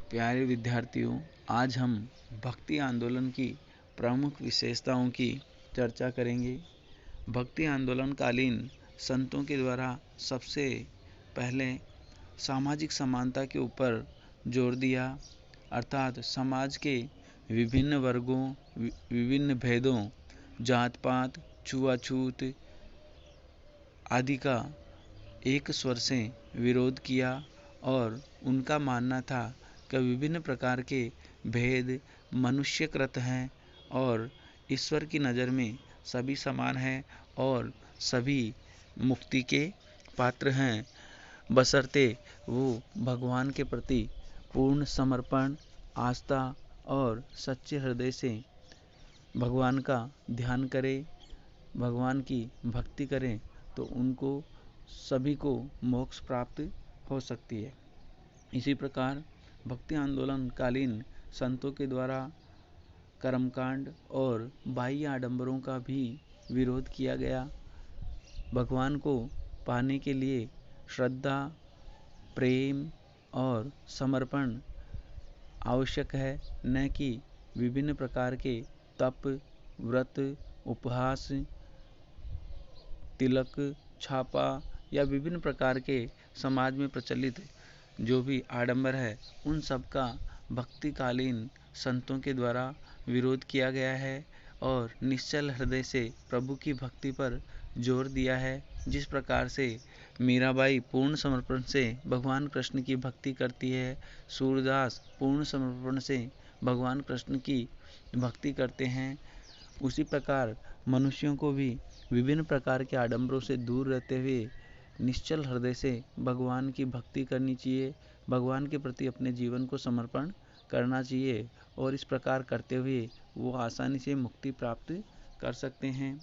प्यारे विद्यार्थियों, आज हम भक्ति आंदोलन की प्रमुख विशेषताओं की चर्चा करेंगे। भक्ति आंदोलन कालीन संतों के द्वारा सबसे पहले सामाजिक समानता के ऊपर जोर दिया, अर्थात समाज के विभिन्न वर्गों, विभिन्न भेदों, जात पात, छुआछूत आदि का एक स्वर से विरोध किया और उनका मानना था कि विभिन्न प्रकार के भेद मनुष्यकृत हैं और ईश्वर की नज़र में सभी समान हैं और सभी मुक्ति के पात्र हैं, बशर्ते वो भगवान के प्रति पूर्ण समर्पण, आस्था और सच्चे हृदय से भगवान का ध्यान करें, भगवान की भक्ति करें, तो उनको सभी को मोक्ष प्राप्त हो सकती है। इसी प्रकार भक्ति आंदोलन कालीन संतों के द्वारा कर्मकांड और बाह्य आडंबरों का भी विरोध किया गया। भगवान को पाने के लिए श्रद्धा, प्रेम और समर्पण आवश्यक है, न कि विभिन्न प्रकार के तप, व्रत, उपहास, तिलक, छापा या विभिन्न प्रकार के समाज में प्रचलित जो भी आडंबर है, उन सब का भक्तिकालीन संतों के द्वारा विरोध किया गया है और निश्चल हृदय से प्रभु की भक्ति पर जोर दिया है। जिस प्रकार से मीराबाई पूर्ण समर्पण से भगवान कृष्ण की भक्ति करती है, सूरदास पूर्ण समर्पण से भगवान कृष्ण की भक्ति करते हैं, उसी प्रकार मनुष्यों को भी विभिन्न प्रकार के आडंबरों से दूर रहते हुए निश्चल हृदय से भगवान की भक्ति करनी चाहिए, भगवान के प्रति अपने जीवन को समर्पण करना चाहिए और इस प्रकार करते हुए वो आसानी से मुक्ति प्राप्त कर सकते हैं।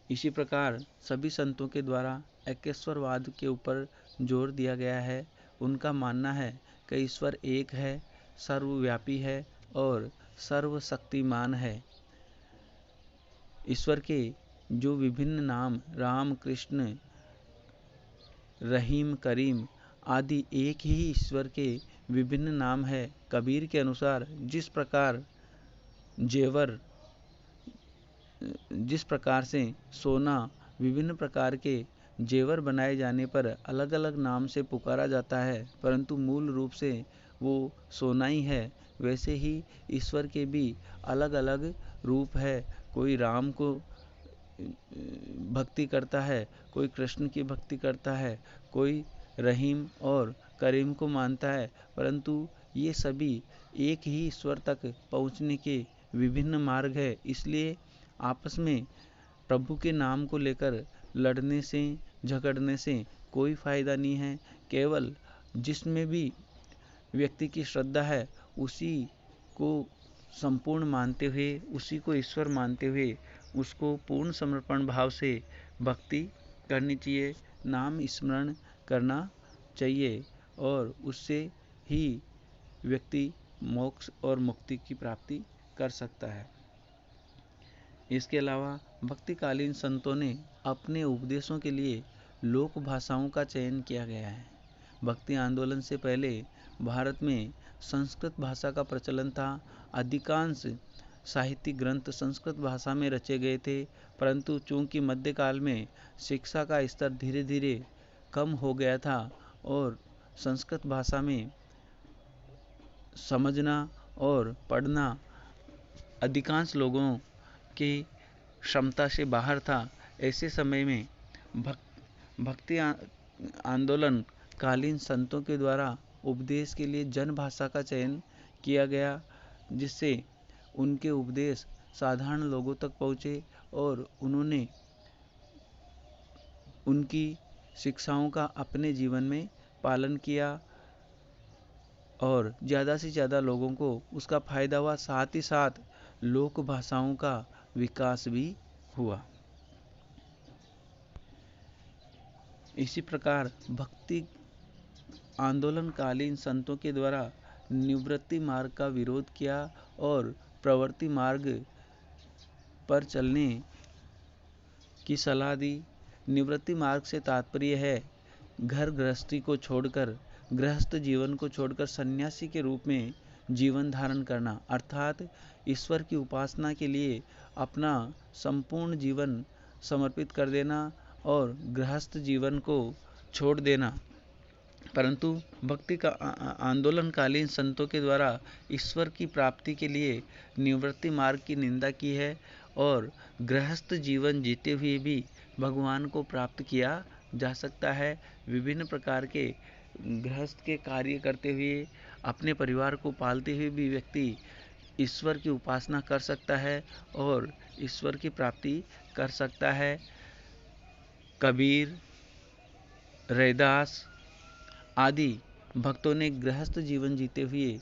इसी प्रकार सभी संतों के द्वारा एकेश्वरवाद के ऊपर जोर दिया गया है। उनका मानना है कि ईश्वर एक है, सर्वव्यापी है और सर्वशक्तिमान है। ईश्वर के जो विभिन्न नाम राम, कृष्ण, रहीम, करीम आदि एक ही ईश्वर के विभिन्न नाम है। कबीर के अनुसार जिस प्रकार से सोना विभिन्न प्रकार के जेवर बनाए जाने पर अलग अलग नाम से पुकारा जाता है, परंतु मूल रूप से वो सोना ही है, वैसे ही ईश्वर के भी अलग अलग रूप है। कोई राम को भक्ति करता है, कोई कृष्ण की भक्ति करता है, कोई रहीम और करीम को मानता है, परंतु ये सभी एक ही ईश्वर तक पहुँचने के विभिन्न मार्ग है। इसलिए आपस में प्रभु के नाम को लेकर लड़ने से, झगड़ने से कोई फायदा नहीं है। केवल जिसमें भी व्यक्ति की श्रद्धा है उसी को संपूर्ण मानते हुए, उसी को ईश्वर मानते हुए उसको पूर्ण समर्पण भाव से भक्ति करनी चाहिए, नाम स्मरण करना चाहिए और उससे ही व्यक्ति मोक्ष और मुक्ति की प्राप्ति कर सकता है। इसके अलावा भक्तिकालीन संतों ने अपने उपदेशों के लिए लोक भाषाओं का चयन किया गया है। भक्ति आंदोलन से पहले भारत में संस्कृत भाषा का प्रचलन था। अधिकांश साहित्यिक ग्रंथ संस्कृत भाषा में रचे गए थे, परंतु चूंकि मध्यकाल में शिक्षा का स्तर धीरे धीरे कम हो गया था और संस्कृत भाषा में समझना और पढ़ना अधिकांश लोगों की क्षमता से बाहर था, ऐसे समय में भक्ति आंदोलन कालीन संतों के द्वारा उपदेश के लिए जन भाषा का चयन किया गया, जिससे उनके उपदेश साधारण लोगों तक पहुँचे और उन्होंने उनकी शिक्षाओं का अपने जीवन में पालन किया और ज़्यादा से ज़्यादा लोगों को उसका फायदा हुआ। साथ ही साथ लोक भाषाओं का विकास भी हुआ। इसी प्रकार भक्ति आंदोलनकालीन संतों के द्वारा निवृत्ति मार्ग का विरोध किया और प्रवृत्ति मार्ग पर चलने की सलाह दी। निवृत्ति मार्ग से तात्पर्य है घर गृहस्थी को छोड़कर गृहस्थ जीवन को छोड़कर सन्यासी के रूप में जीवन धारण करना, अर्थात ईश्वर की उपासना के लिए अपना संपूर्ण जीवन समर्पित कर देना और गृहस्थ जीवन को छोड़ देना। परंतु भक्ति का आंदोलनकालीन संतों के द्वारा ईश्वर की प्राप्ति के लिए निवृत्ति मार्ग की निंदा की है और गृहस्थ जीवन जीते हुए भी भगवान को प्राप्त किया जा सकता है। विभिन्न प्रकार के गृहस्थ के कार्य करते हुए अपने परिवार को पालते हुए भी व्यक्ति ईश्वर की उपासना कर सकता है और ईश्वर की प्राप्ति कर सकता है। कबीर, रैदास आदि भक्तों ने गृहस्थ जीवन जीते हुए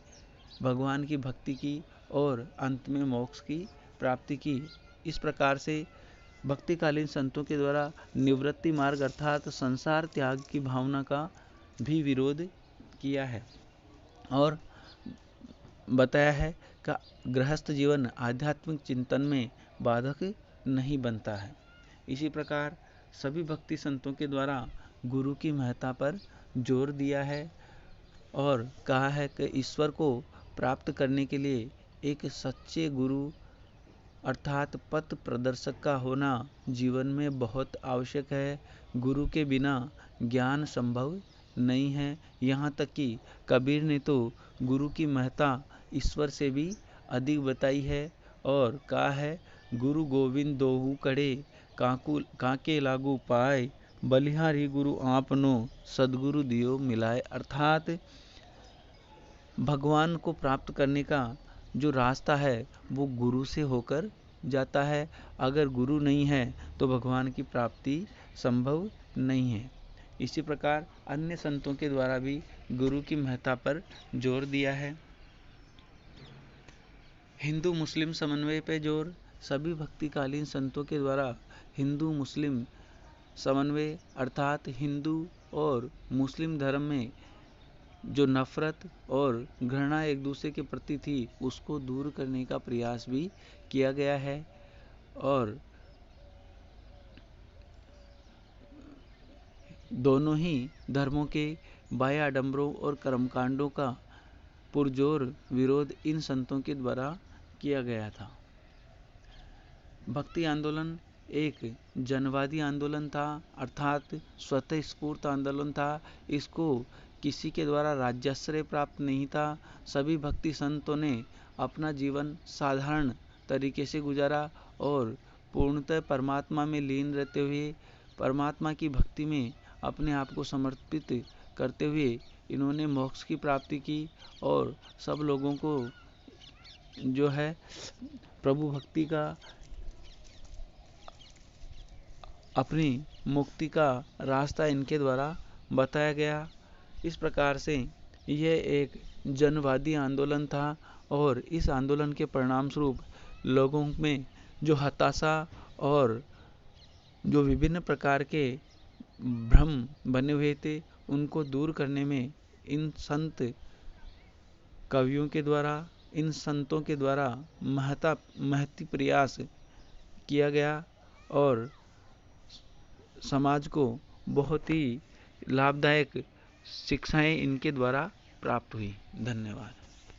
भगवान की भक्ति की और अंत में मोक्ष की प्राप्ति की। इस प्रकार से भक्तिकालीन संतों के द्वारा निवृत्ति मार्ग अर्थात संसार त्याग की भावना का भी विरोध किया है और बताया है कि गृहस्थ जीवन आध्यात्मिक चिंतन में बाधक नहीं बनता है। इसी प्रकार सभी भक्ति संतों के द्वारा गुरु की महत्ता पर जोर दिया है और कहा है कि ईश्वर को प्राप्त करने के लिए एक सच्चे गुरु अर्थात पथ प्रदर्शक का होना जीवन में बहुत आवश्यक है। गुरु के बिना ज्ञान संभव नहीं है। यहाँ तक कि कबीर ने तो गुरु की महत्ता ईश्वर से भी अधिक बताई है और कहा है, गुरु गोविंद दोहु कड़े काके लागू पाए, बलिहारी गुरु आपनो सदगुरु दियो मिलाए। अर्थात भगवान को प्राप्त करने का जो रास्ता है वो गुरु से होकर जाता है। अगर गुरु नहीं है तो भगवान की प्राप्ति संभव नहीं है। इसी प्रकार अन्य संतों के द्वारा भी गुरु की महत्ता पर जोर दिया है। हिंदू मुस्लिम समन्वय पर जोर। सभी भक्तिकालीन संतों के द्वारा हिंदू मुस्लिम समन्वय अर्थात हिंदू और मुस्लिम धर्म में जो नफरत और घृणा एक दूसरे के प्रति थी उसको दूर करने का प्रयास भी किया गया है और दोनों ही धर्मों के बाह्य आडंबरों और कर्मकांडों का पुरजोर विरोध इन संतों के द्वारा किया गया था। भक्ति आंदोलन एक जनवादी आंदोलन था अर्थात स्वतः स्फूर्त आंदोलन था। इसको किसी के द्वारा राज्याश्रय प्राप्त नहीं था। सभी भक्ति संतों ने अपना जीवन साधारण तरीके से गुजारा और पूर्णतः परमात्मा में लीन रहते हुए परमात्मा की भक्ति में अपने आप को समर्पित करते हुए इन्होंने मोक्ष की प्राप्ति की और सब लोगों को जो है प्रभु भक्ति का अपनी मुक्ति का रास्ता इनके द्वारा बताया गया। इस प्रकार से यह एक जनवादी आंदोलन था और इस आंदोलन के परिणाम स्वरूप लोगों में जो हताशा और जो विभिन्न प्रकार के भ्रम बने हुए थे उनको दूर करने में इन संत कवियों के द्वारा इन संतों के द्वारा महती प्रयास किया गया और समाज को बहुत ही लाभदायक शिक्षाएं इनके द्वारा प्राप्त हुई। धन्यवाद।